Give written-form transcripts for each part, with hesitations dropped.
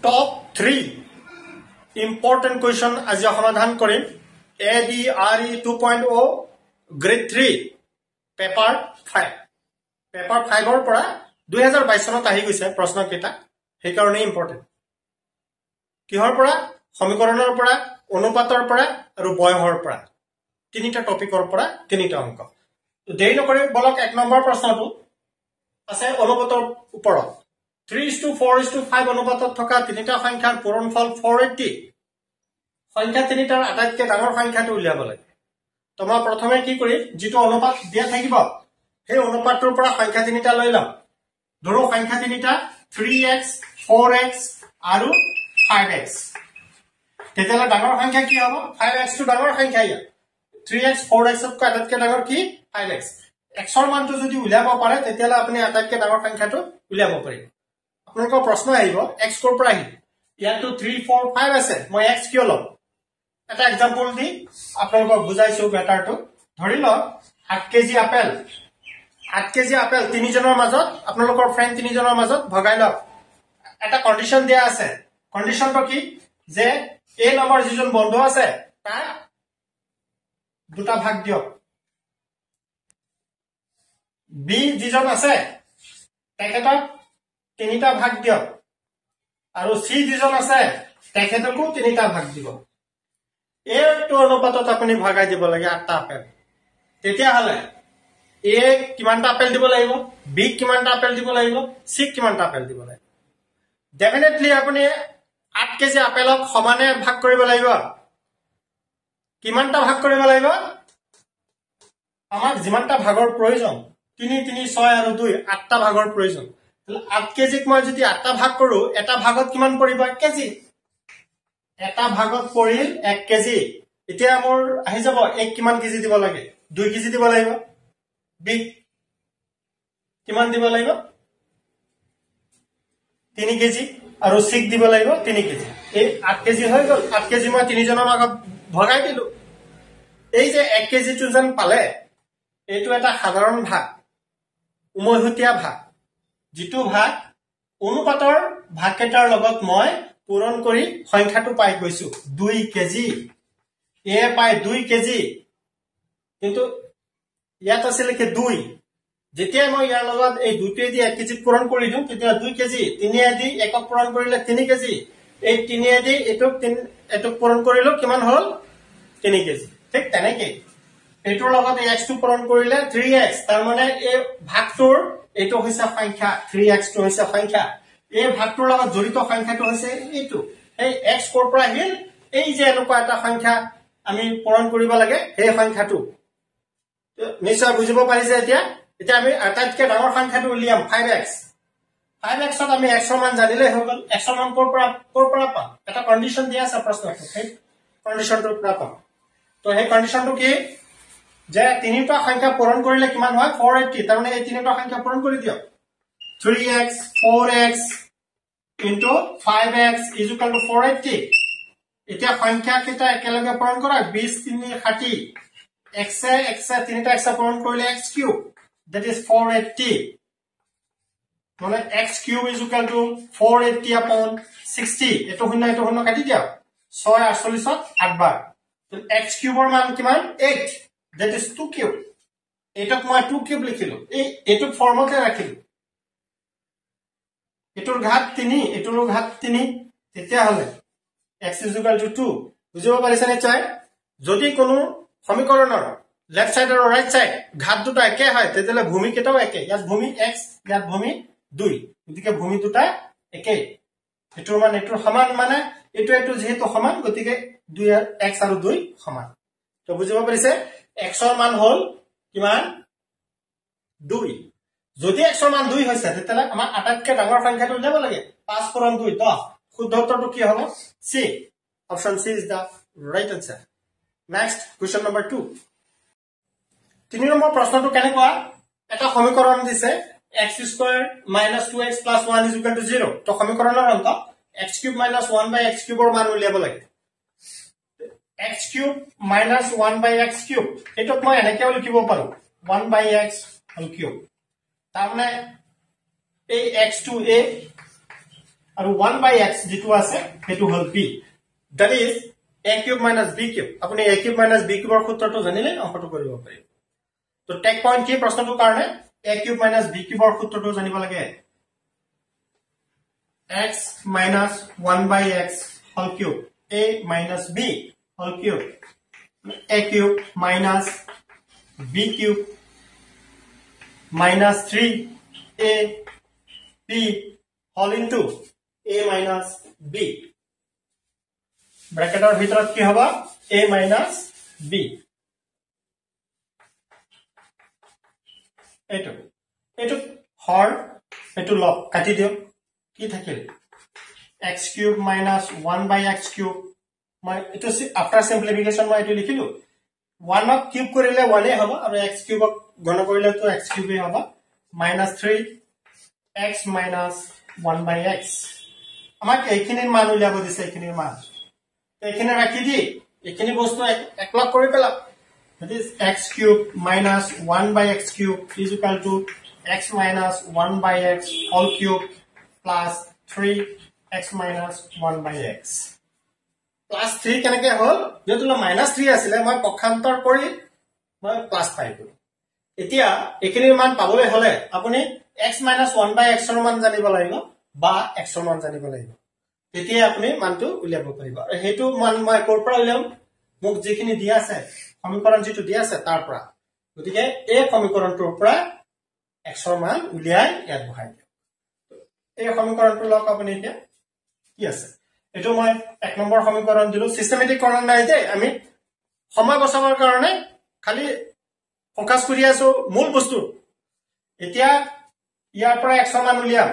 top 3 important question আজি সমাধান কৰিম ADRE 2.0 গ্ৰেড 3 পেপাৰ 5 পেপাৰ 5 ৰ পৰা 2022 চনত আহি গৈছে প্ৰশ্ন কেইটা সেই কাৰণে ইম্পৰ্টেন্ট কিহৰ পৰা সমীকৰণৰ পৰা অনুপাতৰ পৰা আৰু বয়সৰ পৰা তিনিটা টপিকৰ পৰা তিনিটা অংক তো দেৰি নকৰি বলক এক নম্বৰ প্ৰশ্নটো আছে অনুপাতৰ ওপৰত 3:4:5 অনুপাতত থকা তিনিটা সংখ্যাৰ পূৰণফল 480 সংখ্যা তিনিটাৰ আটাইতকৈ ডাঙৰ সংখ্যাটো উলিয়াব লাগে তোমাৰ প্ৰথমে কি কৰি যেটো অনুপাত দিয়া থাকিব সেই অনুপাতটোৰ পৰা সংখ্যা তিনিটা লৈ লম ধৰো সংখ্যা তিনিটা 3x 4x আৰু 5x তেতিয়ালে ডাঙৰ সংখ্যা কি হ'ব 5x টো ডাঙৰ সংখ্যা ইয়া 3x 4x কৈ আটাইতকৈ ডাঙৰ কি 5x x ৰ মানটো যদি উলিয়াব পাৰে তেতিয়ালে আপুনি আটাইতকৈ ডাঙৰ সংখ্যাটো উলিয়াব পাৰিব আপোনালোকৰ প্ৰশ্ন আহিব x কৰ পৰা আহিব ইয়াতো 3 4 5 আছে মই x কিয় লম এটা एग्जांपल দি আপোনালোকক বুজাইছো বেটাৰটো ধৰি লওক 8 কেজি আপেল 8 কেজি আপেল তিনিজনৰ মাজত আপোনালোকৰ ফ্ৰেন্ড তিনিজনৰ মাজত ভগাই লওক এটা কন্ডিশন দিয়া আছে কন্ডিশনটো কি যে a নম্বৰ যিজন বন্ধু আছে তাৰ দুটা ভাগ দিয়ক b যিজন আছে তেখেতক তিনিটা ভাগ দিয়ক আৰু c যিজন আছে তেখেতকো তিনিটা ভাগ দিব এইটো অনুপাতত আপুনি ভাগাই দিব লাগে 8টা আপেল তেতিয়া হলে a কিমানটা আপেল দিব লাগিব b কিমানটা আপেল দিব লাগিব c কিমানটা আপেল দিব লাগিব ডেফিনেটলি আপুনি 8 কেজি আপেলক সমানে ভাগ কৰিব লাগিব কিমানটা ভাগ কৰিব লাগিব আমাৰ যিমানটা ভাগৰ প্ৰয়োজন 3 3 6 আৰু 2 8টা ভাগৰ প্ৰয়োজন 8 কেজিক মই যদি 8টা ভাগ কৰো এটা ভাগত কিমান পৰিব 1 কেজি এটা ভাগত পৰিল 1 কেজি এতিয়া মোৰ আহি যাব 1 কিমান কেজি দিব লাগে 2 কেজি দিব লাগিব b কিমান দিব লাগিব 3 কেজি আৰু c দিব লাগিব 3 কেজি এই 8 কেজি হৈ গল 8 কেজি মই তিনিজনৰ মাজত ভগাই দিলো এই যে 1 কেজি টোজন পালে এইটো এটা সাধাৰণ ভাগ উমৈহতীয়া ভাগ যেটো ভাগ অনুপাতৰ ভাগকেটাৰ লগত মই পূৰণ কৰি সংখ্যাটো পাই গৈছো 2 কেজি a পাই 2 কেজি কিন্তু ইয়াত আছিল কি 2 যেতিয়া মই ইয়াৰ লগত এই 2টোৱে দি 1 কেজি পূৰণ কৰি দিম তেতিয়া 2 কেজি 3 দি 1ক পূৰণ কৰিলে 3 কেজি এই 3 দি এটক পূৰণ কৰিলো কিমান হল 3 কেজি ঠিক তেনেকে এটোৰ লগত x টো পূৰণ কৰিলে 3x তাৰ মানে এই ভাগটোৰ এটো হৈছে সংখ্যা 3x টো হৈছে সংখ্যা এই ভাগটোৰ লগত জড়িত সংখ্যাটো হৈছে এইটো এই x কৰ পৰা আহিল এই যে এনেকুৱা এটা সংখ্যা আমি পূৰণ কৰিব লাগে এই সংখ্যাটো নিশ্চয় বুজিব পাৰিছে এতিয়া আমি আটাইতকৈ ডাঙৰ সংখ্যাটো উলিয়াম 5x ত আমি x ৰ মান জানিলে হৈ গল x ৰ মান কৰ পৰা পাম এটা কন্ডিশন দিয়া আছে প্ৰশ্নত ঠিক কন্ডিশনটোৰ পৰা পাম তো এই কন্ডিশনটো কি যে তিনিটা সংখ্যা পূৰণ কৰিলে কিমান হয় 480 তাৰ মানে এই তিনিটা সংখ্যা পূৰণ কৰি দিয়ক 3x 4x into 5x is equal to 480 এতিয়া সংখ্যা কেইটা একেলগে পূৰণ কৰা 20 3 60 x তিনিটা x পূৰণ কৰিলে x cube that is 480 মানে x cube is equal to 480 upon 60 এটো শূন্য কাটি দিয়ক 6 48 8 বাৰ তো x cube ৰ মান কিমান 8 that is 2 cube এটক মই 2 cube লিখিলো এটো ফৰ্মতে ৰাখিলো এটোৰ ঘাত 3 এটোৰ ঘাত 3 তেতিয়া হলে x is equal to 2 বুজিব পাৰিছে নে চাই যদি কোনো সমীকৰণৰ লেফট সাইড আৰু ৰাইট সাইড ঘাত দুটা একে হয় তেতিয়ালে ভূমি কেটাও একে ইয়াত ভূমি x ইয়াত ভূমি 2 গতিকে ভূমি দুটা একে এটোৰ মান এটোৰ সমান মানে এটো যেহেতু সমান গতিকে 2 x আৰু 2 সমান তো বুজিব পাৰিছে x ৰ মান হল কিমান 2 যদি x ৰ মান 2 হৈছে তেতিয়ালে আমাৰ আটাইতকৈ ডাঙৰ সংখ্যাটো উলিয়াব লাগে 5 পূৰণ 2 10 শুদ্ধ উত্তৰটো কি হ'ব c option c is the right answer next question number 2 তিনি নম্বৰ প্ৰশ্নটো কেনেকুৱা এটা সমীকৰণ দিছে x² - 2x + 1 = 0 তো সমীকৰণৰ অন্ত x³ - 1/x³ ৰ মান উলিয়াব লাগে x³ - 1/x³ এটোক মই এনেকৈ লিখিব পাৰো 1/x³ তাৰমানে এই x2a আৰু 1/x যেটো আছে হেতু হল b that is a cube minus b cube আপুনি a cube minus b cube ৰ সূত্ৰটো জানিলে অংকটো কৰিব পাৰিব তো টেক পইণ্ট কি প্ৰশ্নটো কাৰণে a cube minus b cube ৰ সূত্ৰটো জানিব লাগে x minus 1/x whole cube a minus b whole cube a cube minus b cube minus 3a b whole into a minus b ব্ৰ্যাকেটৰ ভিতৰত কি হ'ব a minus b এটো হৰ এটো লব কাটি দিও কি থাকিল x cube minus 1/x cube মই এটো আফটাৰ সিম্পলিফিকেশন মই এটো লিখিলো 1 অফ কিউব কৰিলে 1 এ হ'ব আৰু x cube ঘন কৰিলে তো x cube এ হ'ব minus 3x minus 1/x আমাক এইখিনিৰ মান উলিয়াব দিছে এইখিনিৰ মান এইখিনি ৰাখি দি এইখিনি বস্তু একলগ কৰি পেলা that is x cube minus 1/x cube is equal to x minus 1/x whole cube plus 3x minus 1/x plus 3 কেনেকে হল যেটো minus 3 আছিল মই পক্ষান্তৰ কৰি মই প্লাস পাইছো এতিয়া এইখিনিৰ মান পাবলৈ হলে আপুনি x minus 1/x ৰ মান জানিব লাগিব বা x ৰ মান জানিব লাগিব তেতিয়া আপুনি মানটো উলিয়াব পাৰিব আৰু হেতু মান মই কৰ পৰা উলিয়াম মোক যিখিনি দিয়া আছে সমীকৰণ যেটো দিয়া আছে তাৰ পৰা গতিকে এই সমীকৰণটোৰ পৰা x ৰ মান উলিয়াই ইয়াত বহাই দিও এই সমীকৰণটো লওক আপুনি এতিয়া কি আছে এটো মই 1 নম্বৰ সমীকৰণ দিলো সিস্টেমেটিক কৰণ নাই যে আমি সময় বচাবৰ কাৰণে খালি ফোকাস কৰি আছো মূল বস্তু এতিয়া ইয়াৰ পৰা x ৰ মান উলিয়াম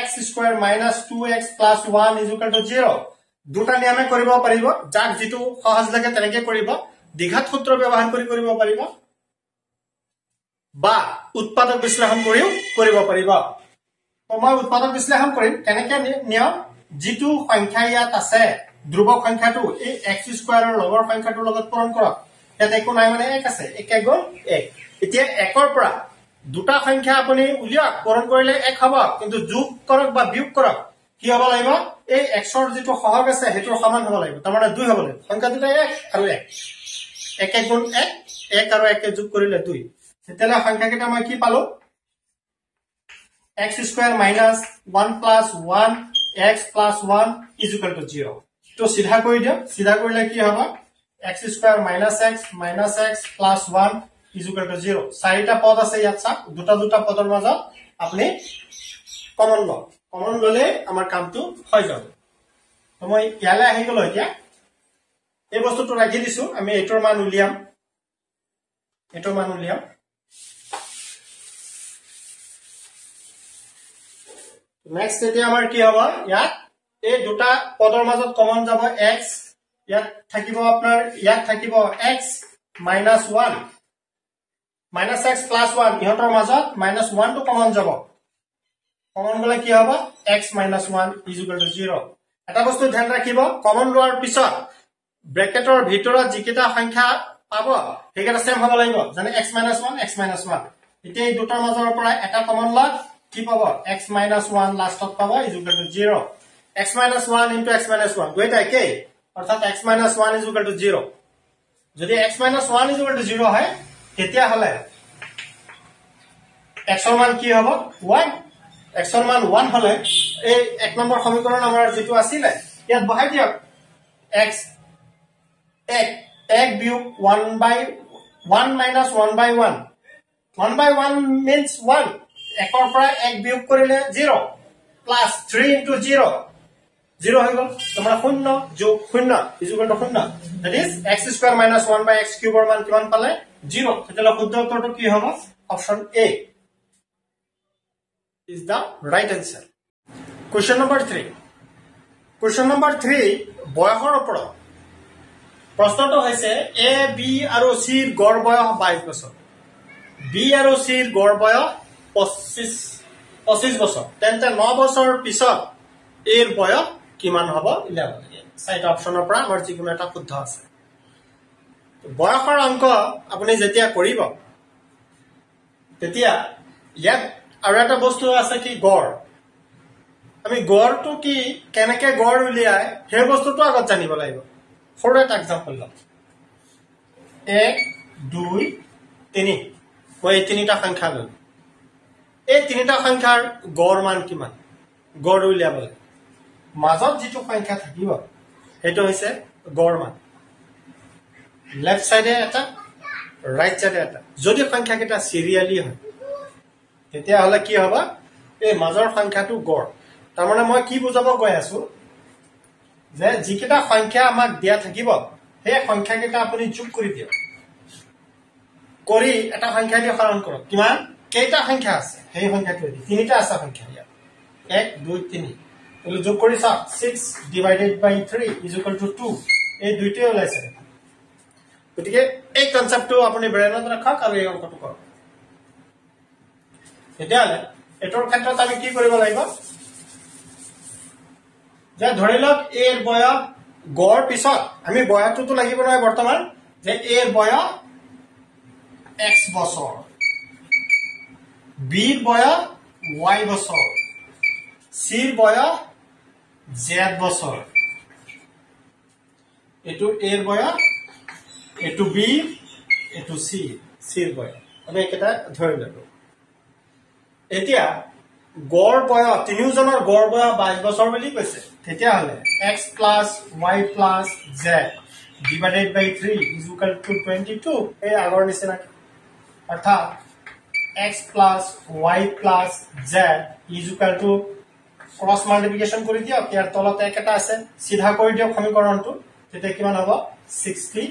x square minus 2x plus 1 is equal to 0 দুটা নিয়মে কৰিব পাৰিব যাক যেটো সহজ লাগে তেনেকে কৰিব দ্বিঘাত সূত্ৰ ব্যৱহাৰ কৰি কৰিব পাৰিব বা উৎপাদক বিশ্লেষণ কৰিও কৰিব পাৰিব তো মই উৎপাদক বিশ্লেষণ কৰিম কেনেকে নিয়ম যেটো সংখ্যা ইয়াত আছে ধ্ৰুবক সংখ্যাটো এই x স্কয়াৰৰ লগৰ সংখ্যাটোৰ লগত পূৰণ কৰক ইয়াত একো নাই মানে 1 আছে 1 গুণ 1 এতিয়া 1 ৰ পৰা দুটা সংখ্যা আপুনি উলিয়াক পূৰণ কৰিলে 1 হ'ব কিন্তু যোগ কৰক বা বিয়োগ কৰক কি হ'ব লাগিব এই x ৰ যেটো সহগ আছে হেতুৰ সমান হ'ব লাগিব তাৰ মানে 2 হ'ব লাগিব সংখ্যা দুটা 1 আৰু 1 1 গুণ 1 1 আৰু 1 যোগ কৰিলে 2 তেতিয়ালে সংখ্যা কেটা মই কি পালো x square minus 1 plus 1 x plus 1 is equal to 0 তো সিধা কৰি দিও সিধা কৰিলে কি হ'ব x square minus x plus 1 is equal to 0 চাৰিটা পদ আছে ইয়াত চাক দুটা পদৰ মাজত আপুনি কমন ললে আমাৰ কামটো হৈ যাব তো মই ইয়ালে আহি গলো এতিয়া এই বস্তুটো ৰাখি দিছো আমি এটোৰ মান উলিয়াম নেক্সট এতিয়া আমাৰ কি হ'ব ইয়াত এই দুটা পদৰ মাজত কমন যাব x ইয়াত থাকিব x minus 1 minus x plus 1 ইহতৰ মাজত minus 1 টো কমন যাব কমন গলে কি হ'ব x minus 1 is equal to 0 এটা বস্তু ধ্যান ৰাখিব কমন লোৱাৰ পিছত ব্ৰেকেটৰ ভিতৰত যিকেটা সংখ্যা পাব হেকেটা সেম হ'ব লাগিব জানে x minus 1 এতিয়া এই দুটাৰ মাজৰ পৰা এটা কমন লওক কি পাব x minus 1 লাষ্টত পাব is equal to 0 x minus 1 into x minus 1 দুইটা একে অৰ্থাৎ x minus 1 is equal to 0 যদি x minus 1 is equal to 0 হয় তেতিয়া হলে x ৰ মান কি হ'ব 1 x ৰ মান 1 হলে এই 1 নম্বৰ সমীকৰণ আমাৰ যেটো আছিল ইয়াত বহাই দিয়ক x 1 বিয়োগ 1 minus 1/1 1/1 means 1 1 ৰ পৰা 1 বিয়োগ কৰিলে 0 plus 3 into 0 0 হৈ গল তোমাৰ 0 যোগ 0 is equal to 0 that is x square minus 1/x cube ৰ মান কিমান পালে 0 তেতিয়ালে শুদ্ধ উত্তৰটো কি হ'ব option A is the right answer question number 3 বয়সৰ ওপৰত প্ৰশ্নটো হৈছে a b আৰু c ৰ গড় বয়স 22 বছৰ b আৰু c ৰ গড় বয়স 25 বছৰ তেন্তে 9 বছৰ পিছত এৰ বয়স কিমান হ'ব ইলাব সাইড অপচনৰ পৰা আমাৰ যিকোনো এটা শুদ্ধ আছে বয়সৰ অংক আপুনি যেতিয়া কৰিব তেতিয়া ইয়াত আৰু এটা বস্তু আছে কি গড় আমি গড়টো কি কেনেকে গড় উলিয়াই সেই বস্তুটো আগত জানিব লাগিব সৰু এটা এক্সাম্পল লম 1 2 3 মই এই তিনিটা সংখ্যা লম এই তিনিটা সংখ্যাৰ গড় মান কিমান গড় উলিয়াবলৈ মাজত যেটো সংখ্যা থাকিব হেটো হৈছে গড় মান লেফট সাইডে এটা রাইট সাইডে এটা যদি সংখ্যা কেটা সিরিয়ালি হয় তেতিয়া হলে কি হবে এই মাজৰ সংখ্যাটো গড় তাৰ মানে মই কি বুজাব গৈ আছো যে যিকেটা সংখ্যা আমাক দিয়া থাকিব সেই সংখ্যা কেটা আপুনি যোগ কৰি দিয়ক কৰি এটা সংখ্যা দি হৰণ কৰক কিমান কেইটা সংখ্যা আছে সেই সংখ্যাটো দি তিনিটা আছে সংখ্যা ইয়াত 1 2 3 এলো যোগ কৰি চাওক 6 divided by 3 is equal to 2 এই দুইটাই ওলাইছে গতিকে এই কনসেপ্টটো আপুনি ব্ৰেইনত ৰাখক আৰু এই অংকটো কৰক এতিয়ালে এটোৰ ক্ষেত্ৰত আমি কি কৰিব লাগিব যে ধৰি লওক a এৰ বয়স গড় পিছত আমি বয়সটো লাগিব নহয় বৰ্তমান যে a এৰ বয়স x বছৰ b এৰ বয়স y বছৰ c এৰ বয়স z বছৰ এটো a এৰ বয়স এটো b এটো c এৰ বয়স আমি এটা ধৰি ললো এতিয়া গড় বয়স তিনিজনৰ গড় বয়স 22 বছৰ বুলি কৈছে তেতিয়া হলে x + y + z divided by 3 is equal to 22 এই আগৰ নিচিনা অৰ্থাৎ x + y + z is equal to cross multiplication কৰি দিয়ক ইয়াৰ তলত একটা আছে সিধা কৰি দিয়ক সমীকৰণটো তেতিয়া কিমান হ'ব 66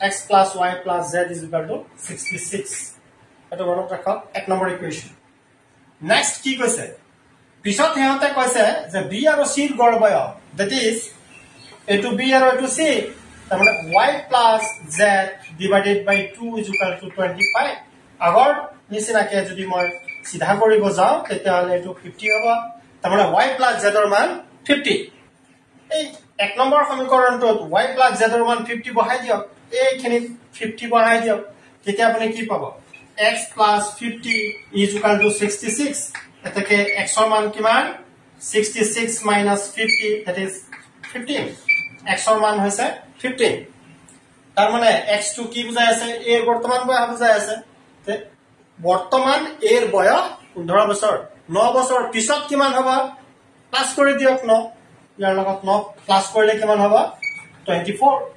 x + y + z is equal to 66 এটা মনত ৰাখক এক নম্বৰ ইকুৱেশ্যন নেক্সট কি কৈছে পিছত হেতে কৈছে যে b আৰু c এৰ গড় বয়স দ্যাট ইজ এটো b আৰু এটো c তাৰ মানে y + z divided by 2 is equal to 25 আগৰ নিচিনাকে যদি মই সিধা কৰিব যাও তেতিয়া হলে এটো 50 হ'ব তাৰ মানে y + z এৰ মান 50 এই এক নম্বৰ সমীকৰণটোত y + z এর মান 50 বহাই দিয়ক এইখিনি 50 বহাই দিয়ক তেতিয়া আপুনি কি পাব x + 50 is equal to 66 এটাকে x এর মান কিমান 66 - 50 that is 15 x এর মান হৈছে 15 তার মানে x টো কি বুঝাই আছে a এর বর্তমান বয়স বুঝাই আছে তে বর্তমান a এর বয়স 15 বছর 9 বছর পিছত কিমান হবে প্লাস কৰি দিয়ক 9 ইয়াৰ লগত 9 প্লাস কৰিলে কিমান হবে 24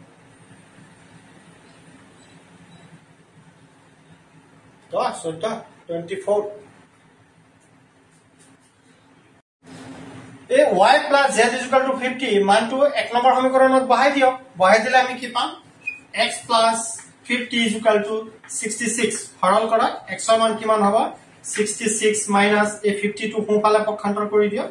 তো 24 এই y + z = 50 মানটো এক নম্বৰ সমীকৰণত বহাই দিয়ক বহাই দিলে আমি কি পাম x + 50 = 66 হৰণ কৰা x এৰ মান কিমান হ'ব 66 - এই 50 টো সোঁফালে পক্ষান্তৰ কৰি দিয়ক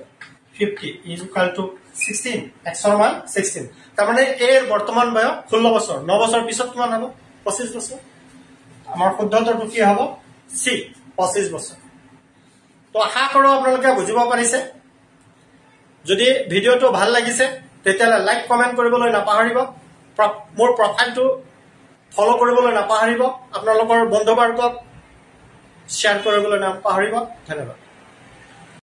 50 is equal to 16 x এৰ মান 16 তাৰ মানে a এৰ বৰ্তমান বয়স 16 বছৰ 9 বছৰ পিছত কিমান হ'ব 25 বছৰ আমাৰ শুদ্ধটো কি হ'ব c 25 বছৰ তো আশা কৰো আপোনালোকে বুজিব পাৰিছে যদি ভিডিওটো ভাল লাগিছে তেতিয়ালে লাইক কমেন্ট কৰিবলৈ নাপাহৰিব মোৰ প্ৰফাইলটো ফলো কৰিবলৈ নাপাহৰিব আপোনালোকৰ বন্ধুবৰ্গক শেয়াৰ কৰিবলৈ নাপাহৰিব ধন্যবাদ